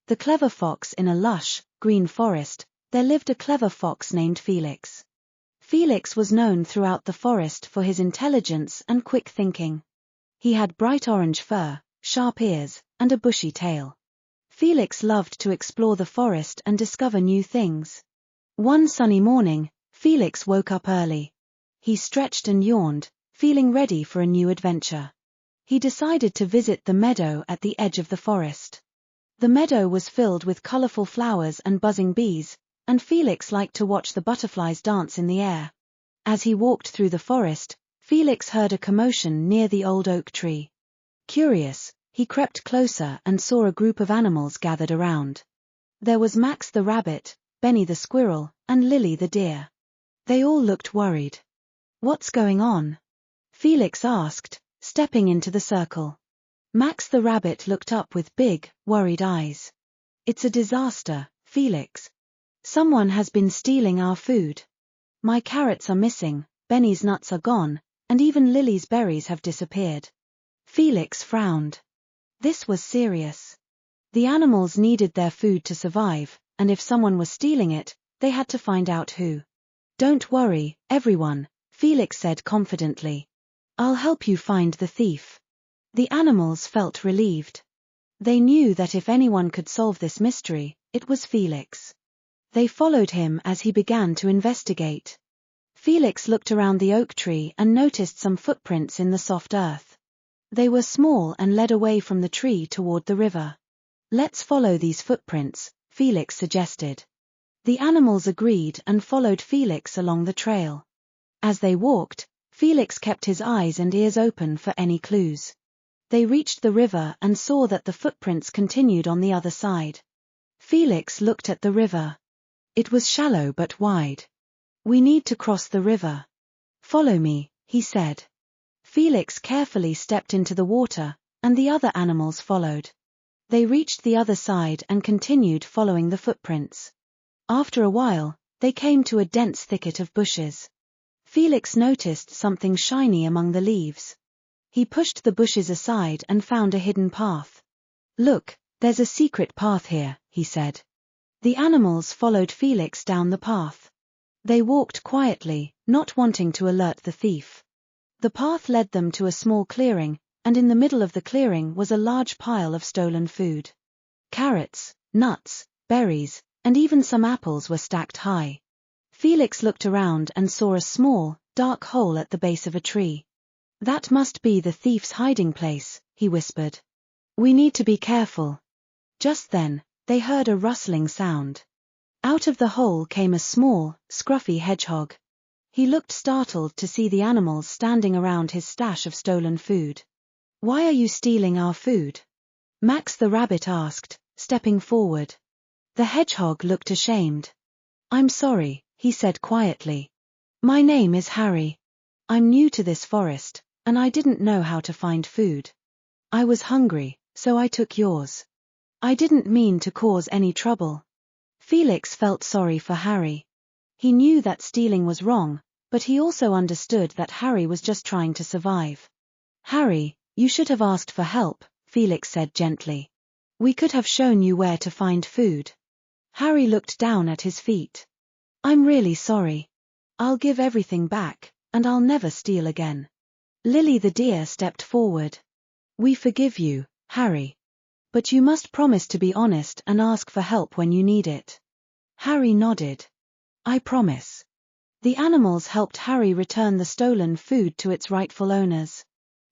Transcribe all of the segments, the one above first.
The clever fox. In a lush, green forest, there lived a clever fox named Felix. Felix was known throughout the forest for his intelligence and quick thinking. He had bright orange fur, sharp ears, and a bushy tail. Felix loved to explore the forest and discover new things. One sunny morning, Felix woke up early. He stretched and yawned, feeling ready for a new adventure. He decided to visit the meadow at the edge of the forest. The meadow was filled with colorful flowers and buzzing bees, and Felix liked to watch the butterflies dance in the air. As he walked through the forest, Felix heard a commotion near the old oak tree. Curious, he crept closer and saw a group of animals gathered around. There was Max the rabbit, Benny the squirrel, and Lily the deer. They all looked worried. "What's going on?" Felix asked, stepping into the circle. Max the rabbit looked up with big, worried eyes. "It's a disaster, Felix. Someone has been stealing our food. My carrots are missing, Benny's nuts are gone, and even Lily's berries have disappeared." Felix frowned. This was serious. The animals needed their food to survive, and if someone was stealing it, they had to find out who. "Don't worry, everyone," Felix said confidently. "I'll help you find the thief." The animals felt relieved. They knew that if anyone could solve this mystery, it was Felix. They followed him as he began to investigate. Felix looked around the oak tree and noticed some footprints in the soft earth. They were small and led away from the tree toward the river. "Let's follow these footprints," Felix suggested. The animals agreed and followed Felix along the trail. As they walked, Felix kept his eyes and ears open for any clues. They reached the river and saw that the footprints continued on the other side. Felix looked at the river. It was shallow but wide. "We need to cross the river. Follow me," he said. Felix carefully stepped into the water, and the other animals followed. They reached the other side and continued following the footprints. After a while, they came to a dense thicket of bushes. Felix noticed something shiny among the leaves. He pushed the bushes aside and found a hidden path. "Look, there's a secret path here," he said. The animals followed Felix down the path. They walked quietly, not wanting to alert the thief. The path led them to a small clearing, and in the middle of the clearing was a large pile of stolen food. Carrots, nuts, berries, and even some apples were stacked high. Felix looked around and saw a small, dark hole at the base of a tree. "That must be the thief's hiding place," he whispered. "We need to be careful." Just then, they heard a rustling sound. Out of the hole came a small, scruffy hedgehog. He looked startled to see the animals standing around his stash of stolen food. "Why are you stealing our food?" Max the rabbit asked, stepping forward. The hedgehog looked ashamed. "I'm sorry," he said quietly. "My name is Harry. I'm new to this forest, and I didn't know how to find food. I was hungry, so I took yours. I didn't mean to cause any trouble." Felix felt sorry for Harry. He knew that stealing was wrong, but he also understood that Harry was just trying to survive. "Harry, you should have asked for help," Felix said gently. "We could have shown you where to find food." Harry looked down at his feet. "I'm really sorry. I'll give everything back, and I'll never steal again." Lily the deer stepped forward. "We forgive you, Harry. But you must promise to be honest and ask for help when you need it." Harry nodded. "I promise." The animals helped Harry return the stolen food to its rightful owners.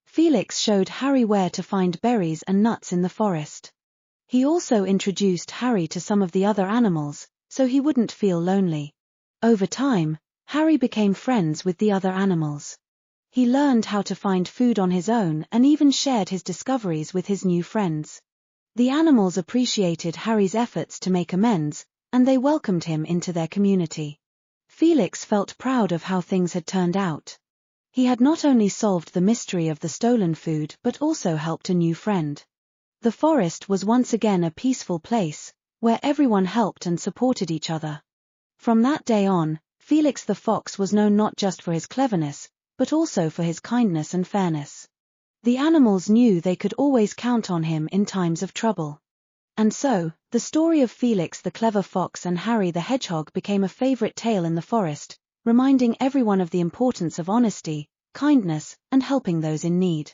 Felix showed Harry where to find berries and nuts in the forest. He also introduced Harry to some of the other animals, so he wouldn't feel lonely. Over time, Harry became friends with the other animals. He learned how to find food on his own and even shared his discoveries with his new friends. The animals appreciated Harry's efforts to make amends, and they welcomed him into their community. Felix felt proud of how things had turned out. He had not only solved the mystery of the stolen food but also helped a new friend. The forest was once again a peaceful place, where everyone helped and supported each other. From that day on, Felix the fox was known not just for his cleverness, but also for his kindness and fairness. The animals knew they could always count on him in times of trouble. And so, the story of Felix the clever fox and Harry the hedgehog became a favorite tale in the forest, reminding everyone of the importance of honesty, kindness, and helping those in need.